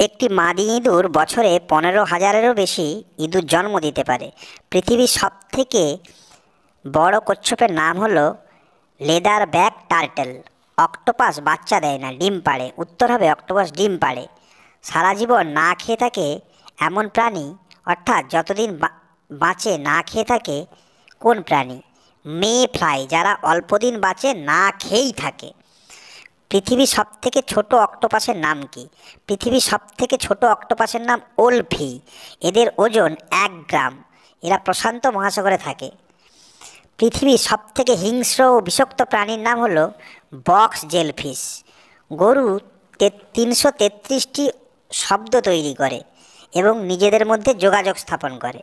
একটি মাদি ইঁদুর বছরে 15,000-এরও বেশি ইঁদুর জন্ম দিতে পারে। পৃথিবীর সবথেকে বড় কচ্ছপের নাম হলো লেদার ব্যাক টার্টল। অক্টোপাস বাচ্চা দেয় না, ডিম পাড়ে। উত্তর হবে অক্টোপাস ডিম পাড়ে। সারা জীবন না খেয়ে থাকে এমন প্রাণী, অর্থাৎ যতদিন বাঁচে না খেয়ে থাকে কোন প্রাণী? মে ফ্লাই, যারা অল্পদিন বাঁচে না খেয়েই থাকে। পৃথিবীর সবথেকে ছোট অক্টোপাসের নাম কি? পৃথিবীর সবথেকে ছোট অক্টোপাসের নাম ওলফি। এদের ওজন 1 গ্রাম। এরা প্রশান্ত মহাসাগরে থাকে। পৃথিবীর সবথেকে হিংস্র ও বিষাক্ত প্রাণীর নাম হলো বক্স জেলফিশ। গরু 333টি শব্দ তৈরি করে এবং নিজেদের মধ্যে যোগাযোগ স্থাপন করে।